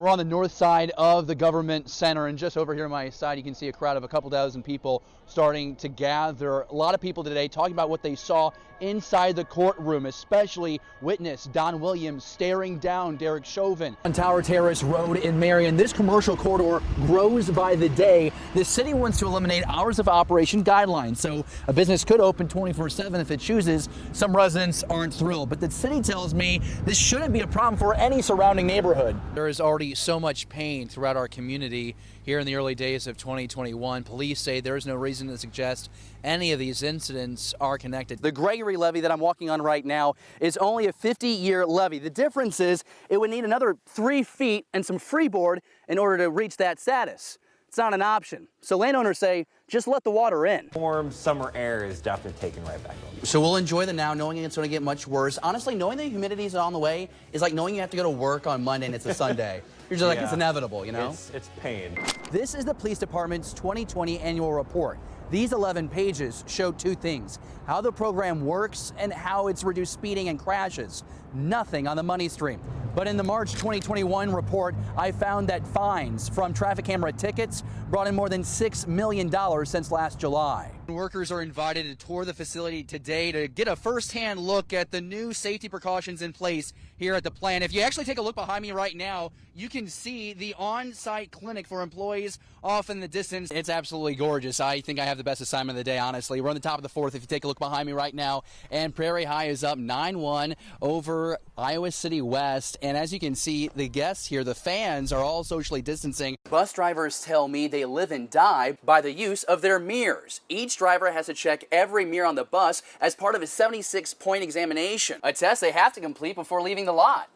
We're on the north side of the government center, and just over here on my side you can see a crowd of a couple dozen people starting to gather. A lot of people today talking about what they saw inside the courtroom, especially witness Don Williams staring down Dereck Chauvin. On Tower Terrace Road in Marion, this commercial corridor grows by the day. The city wants to eliminate hours of operation guidelines, so a business could open 24/7 if it chooses. Some residents aren't thrilled, but the city tells me this shouldn't be a problem for any surrounding neighborhood. There is already so much pain throughout our community here in the early days of 2021. Police say there is no reason to suggest any of these incidents are connected. The Gregory levee that I'm walking on right now is only a 50-year levee. The difference is it would need another 3 feet and some freeboard in order to reach that status. It's not an option. So landowners say, just let the water in. Warm summer air is definitely taken right back over. So we'll enjoy the now, knowing it's going to get much worse. Honestly, knowing the humidity is on the way is like knowing you have to go to work on Monday and it's a Sunday. You're just like, it's inevitable, you know? It's pain. This is the police department's 2020 annual report. These 11 pages show 2 things: how the program works and how it's reduced speeding and crashes. Nothing on the money stream. But in the March 2021 report, I found that fines from traffic camera tickets brought in more than $6 million since last July. Workers are invited to tour the facility today to get a first-hand look at the new safety precautions in place here at the plant. If you actually take a look behind me right now, you can see the on-site clinic for employees off in the distance. It's absolutely gorgeous. I think I have the best assignment of the day, honestly. We're on the top of the 4th if you take a look behind me right now, and Prairie High is up 9-1 over Iowa City West. And as you can see, the guests here, the fans, are all socially distancing. Bus drivers tell me they live and die by the use of their mirrors. Each driver has to check every mirror on the bus as part of a 76-point examination, a test they have to complete before leaving the lot.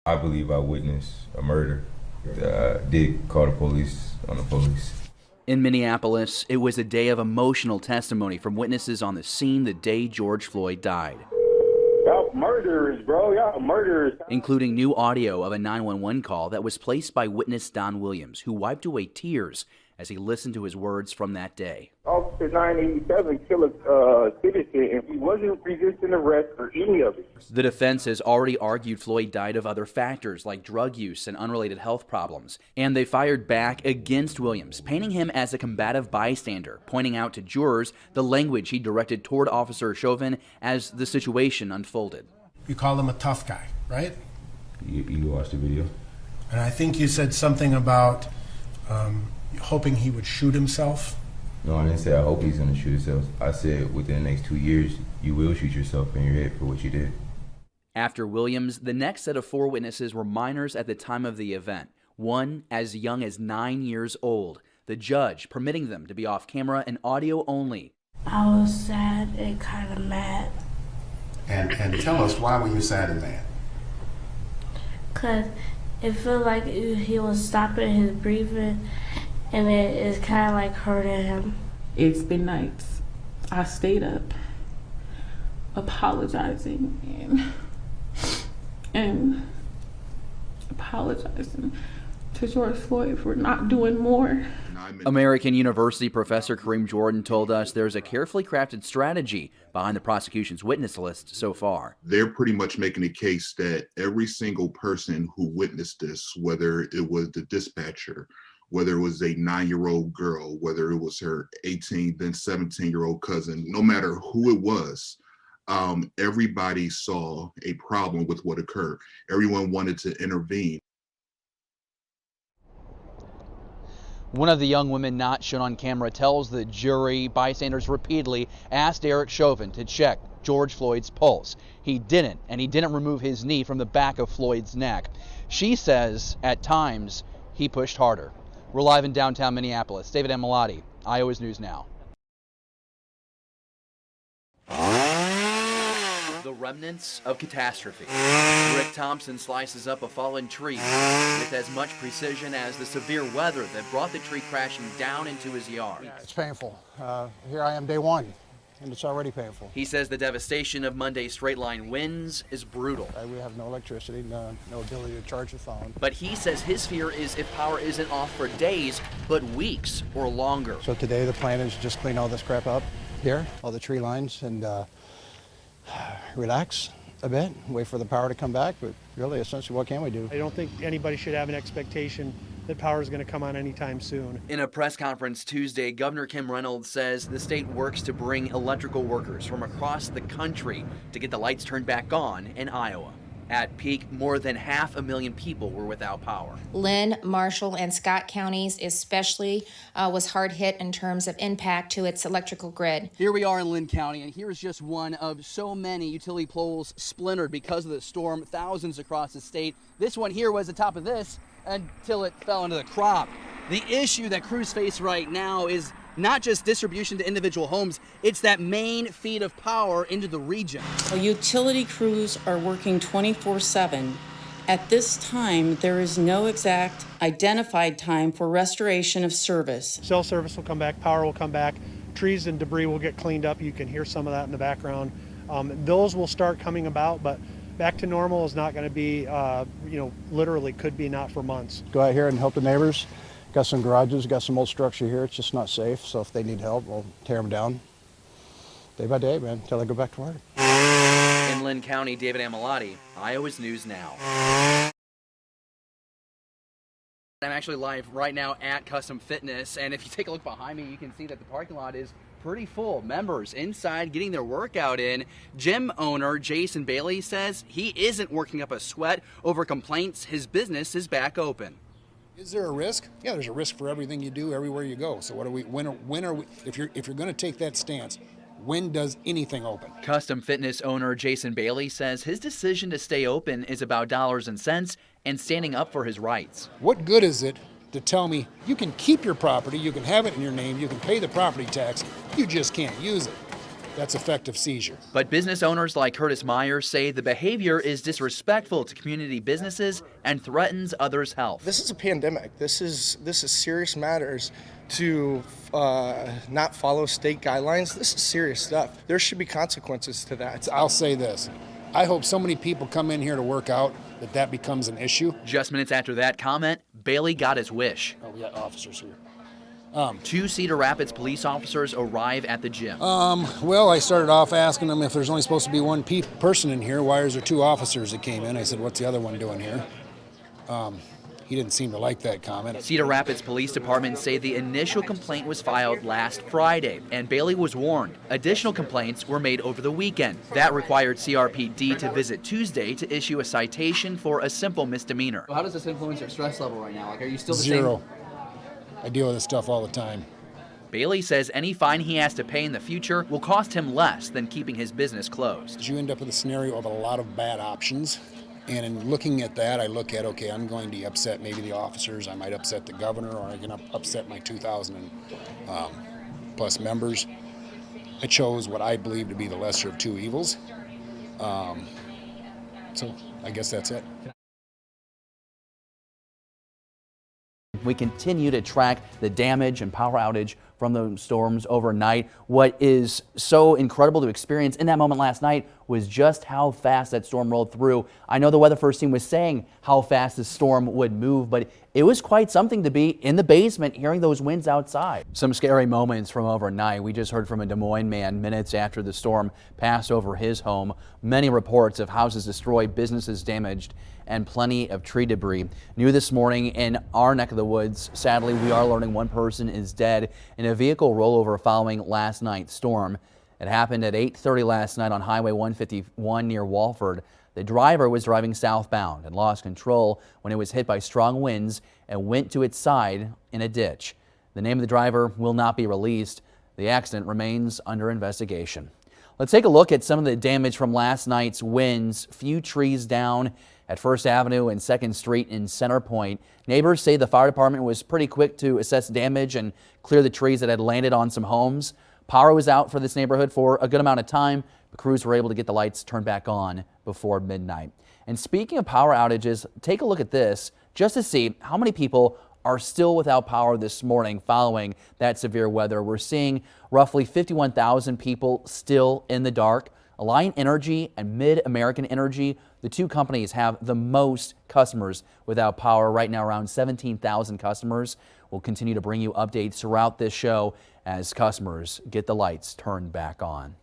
I believe I witnessed a murder. Did call the police on the police. In Minneapolis, it was a day of emotional testimony from witnesses on the scene the day George Floyd died. Y'all murderers, bro. Y'all murderers. Including new audio of a 911 call that was placed by witness Don Williams, who wiped away tears as he listened to his words from that day. Officer 987 killed a citizen and he wasn't resisting arrest or any of it. The defense has already argued Floyd died of other factors like drug use and unrelated health problems. And they fired back against Williams, painting him as a combative bystander, pointing out to jurors the language he directed toward Officer Chauvin as the situation unfolded. You call him a tough guy, right? You watched the video? And I think you said something about hoping he would shoot himself. No, I didn't say I hope he's going to shoot himself. I said within the next 2 years, you will shoot yourself in your head for what you did. After Williams, the next set of 4 witnesses were minors at the time of the event, one as young as 9 years old, the judge permitting them to be off camera and audio only. I was sad and kind of mad. And tell us, why were you sad and mad? Because it felt like he was stopping his breathing, and it is kind of like hurting him. It's been nights. I stayed up apologizing and apologizing to George Floyd for not doing more. American University professor Kareem Jordan told us there's a carefully crafted strategy behind the prosecution's witness list so far. They're pretty much making a case that every single person who witnessed this, whether it was the dispatcher, whether it was a 9-year-old girl, whether it was her 18, then 17-year-old cousin, no matter who it was, everybody saw a problem with what occurred. Everyone wanted to intervene. One of the young women not shown on camera tells the jury bystanders repeatedly asked Dereck Chauvin to check George Floyd's pulse. He didn't, and he didn't remove his knee from the back of Floyd's neck. She says at times he pushed harder. We're live in downtown Minneapolis. David Amelotti, Iowa's News Now. The remnants of catastrophe. Rick Thompson slices up a fallen tree with as much precision as the severe weather that brought the tree crashing down into his yard. It's painful. Here I am day 1, and it's already painful. He says the devastation of Monday's straight-line winds is brutal. We have no electricity, no ability to charge the phone. But he says his fear is if power isn't off for days, but weeks or longer. So today the plan is just clean all this crap up here, all the tree lines, and relax a bit, wait for the power to come back, but really, essentially, what can we do? I don't think anybody should have an expectation that power is going to come on anytime soon. In a press conference Tuesday, Governor Kim Reynolds says the state works to bring electrical workers from across the country to get the lights turned back on in Iowa. At peak, more than 500,000 people were without power. Lynn, Marshall, and Scott counties especially was hard hit in terms of impact to its electrical grid. Here we are in Lynn County, and here's just one of so many utility poles splintered because of the storm, thousands across the state. This one here was atop of this until it fell into the crop. The issue that crews face right now is not just distribution to individual homes, it's that main feed of power into the region. Well, utility crews are working 24/7. At this time, there is no exact identified time for restoration of service. Cell service will come back, power will come back, trees and debris will get cleaned up. You can hear some of that in the background. Those will start coming about, but back to normal is not going to be, literally could be not for months. Go out here and help the neighbors. Got some garages, got some old structure here. It's just not safe. So if they need help, we'll tear them down day by day, man, until I go back to work. In Lynn County, David Amelotti, Iowa's News Now. I'm actually live right now at Custom Fitness, and if you take a look behind me, you can see that the parking lot is pretty full. Members inside getting their workout in. Gym owner Jason Bailey says he isn't working up a sweat over complaints. His business is back open. Is there a risk? Yeah, there's a risk for everything you do, everywhere you go. So when are we, if you're going to take that stance, when does anything open? Custom Fitness owner Jason Bailey says his decision to stay open is about dollars and cents and standing up for his rights. What good is it to tell me you can keep your property, you can have it in your name, you can pay the property tax, you just can't use it? That's effective seizure. But business owners like Curtis Myers say the behavior is disrespectful to community businesses and threatens others' health. This is a pandemic. This is serious matters. To not follow state guidelines, this is serious stuff. There should be consequences to that. I'll say this. I hope so many people come in here to work out that becomes an issue. Just minutes after that comment, Bailey got his wish. Oh, we got officers here. 2 Cedar Rapids police officers arrive at the gym. Well, I started off asking them if there's only supposed to be one person in here. Why is there 2 officers that came in? I said, what's the other one doing here? He didn't seem to like that comment. Cedar Rapids Police Department say the initial complaint was filed last Friday, and Bailey was warned. Additional complaints were made over the weekend. That required CRPD to visit Tuesday to issue a citation for a simple misdemeanor. Well, how does this influence your stress level right now? Like, are you still the Zero. same? I deal with this stuff all the time. Bailey says any fine he has to pay in the future will cost him less than keeping his business closed. You end up with a scenario of a lot of bad options. And in looking at that, I look at, okay, I'm going to upset maybe the officers, I might upset the governor, or I can upset my 2,000 plus members. I chose what I believe to be the lesser of 2 evils. So I guess that's it. We continue to track the damage and power outage from those storms overnight. What is so incredible to experience in that moment last night was just how fast that storm rolled through. I know the Weather First team was saying how fast the storm would move, but it was quite something to be in the basement hearing those winds outside. Some scary moments from overnight. We just heard from a Des Moines man minutes after the storm passed over his home. Many reports of houses destroyed, businesses damaged, and plenty of tree debris. New this morning in our neck of the woods, sadly, we are learning one person is dead in a vehicle rollover following last night's storm. It happened at 8:30 last night on Highway 151 near Walford. The driver was driving southbound and lost control when it was hit by strong winds and went to its side in a ditch. The name of the driver will not be released. The accident remains under investigation. Let's take a look at some of the damage from last night's winds. Few trees down at First Avenue and 2nd Street in Center Point. Neighbors say the fire department was pretty quick to assess damage and clear the trees that had landed on some homes. Power was out for this neighborhood for a good amount of time, but crews were able to get the lights turned back on before midnight. And speaking of power outages, take a look at this just to see how many people are still without power this morning following that severe weather. We're seeing roughly 51,000 people still in the dark. Alliant Energy and Mid-American Energy, the 2 companies have the most customers without power right now, around 17,000 customers. We'll continue to bring you updates throughout this show as customers get the lights turned back on.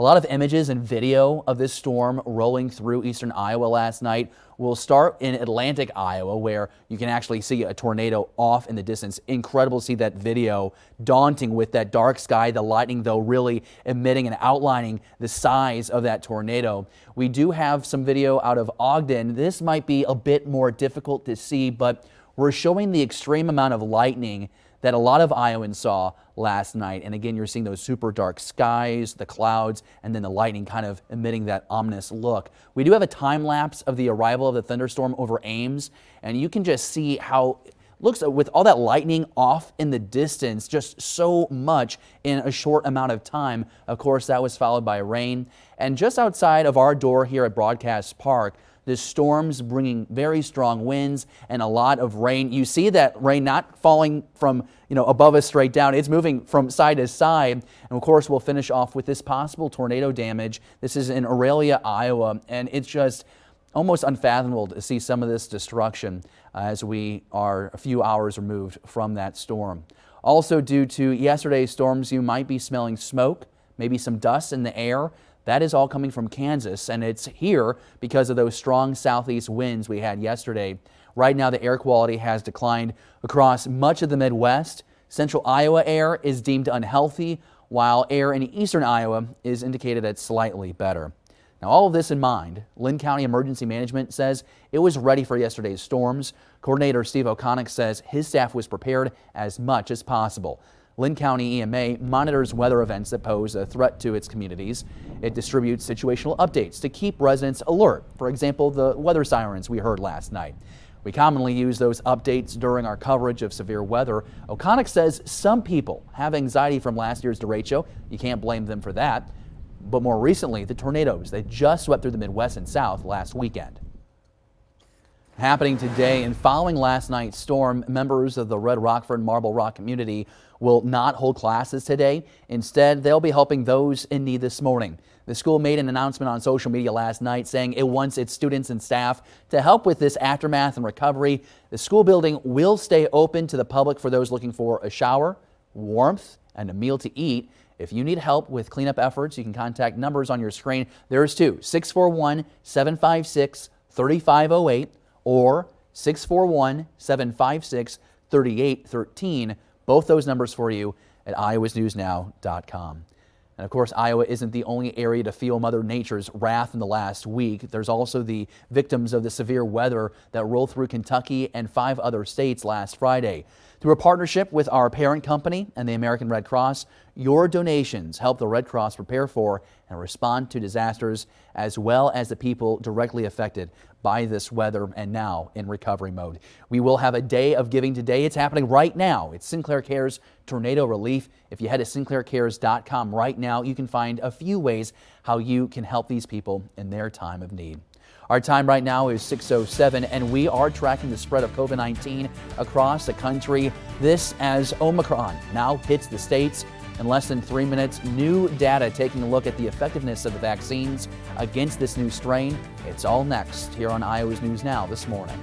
A lot of images and video of this storm rolling through eastern Iowa last night. We'll start in Atlantic, Iowa, where you can actually see a tornado off in the distance. Incredible to see that video, daunting with that dark sky, the lightning though really emitting and outlining the size of that tornado. We do have some video out of Ogden. This might be a bit more difficult to see, but we're showing the extreme amount of lightning that a lot of Iowans saw last night. And again, you're seeing those super dark skies, the clouds, and then the lightning kind of emitting that ominous look. We do have a time lapse of the arrival of the thunderstorm over Ames, and you can just see how it looks with all that lightning off in the distance, just so much in a short amount of time. Of course, that was followed by rain. And just outside of our door here at Broadcast Park, the storms bringing very strong winds and a lot of rain. You see that rain not falling from above us straight down. It's moving from side to side. And of course, we'll finish off with this possible tornado damage. This is in Aurelia, Iowa, and it's just almost unfathomable to see some of this destruction as we are a few hours removed from that storm. Also, due to yesterday's storms, you might be smelling smoke, maybe some dust in the air. That is all coming from Kansas, and it's here because of those strong southeast winds we had yesterday. Right now, the air quality has declined across much of the Midwest. Central Iowa air is deemed unhealthy, while air in eastern Iowa is indicated as slightly better. Now, all of this in mind, Linn County Emergency Management says it was ready for yesterday's storms. Coordinator Steve O'Connick says his staff was prepared as much as possible. Linn County EMA monitors weather events that pose a threat to its communities. It distributes situational updates to keep residents alert. For example, the weather sirens we heard last night. We commonly use those updates during our coverage of severe weather. O'Connick says some people have anxiety from last year's derecho. You can't blame them for that. But more recently, the tornadoes that just swept through the Midwest and South last weekend. Happening today and following last night's storm, members of the Red Rockford Marble Rock community will not hold classes today. Instead, they'll be helping those in need this morning. The school made an announcement on social media last night saying it wants its students and staff to help with this aftermath and recovery. The school building will stay open to the public for those looking for a shower, warmth, and a meal to eat. If you need help with cleanup efforts, you can contact numbers on your screen. There's two, 641-756-3508 or 641-756-3813. Both those numbers for you at iowasnewsnow.com. And of course, Iowa isn't the only area to feel Mother Nature's wrath in the last week. There's also the victims of the severe weather that rolled through Kentucky and 5 other states last Friday. Through a partnership with our parent company and the American Red Cross, your donations help the Red Cross prepare for and respond to disasters, as well as the people directly affected by this weather and now in recovery mode. We will have a day of giving today. It's happening right now. It's Sinclair Cares Tornado Relief. If you head to sinclaircares.com right now, you can find a few ways how you can help these people in their time of need. Our time right now is 6:07, and we are tracking the spread of COVID-19 across the country. This as Omicron now hits the states. In less than 3 minutes, new data taking a look at the effectiveness of the vaccines against this new strain. It's all next here on Iowa's News Now this morning.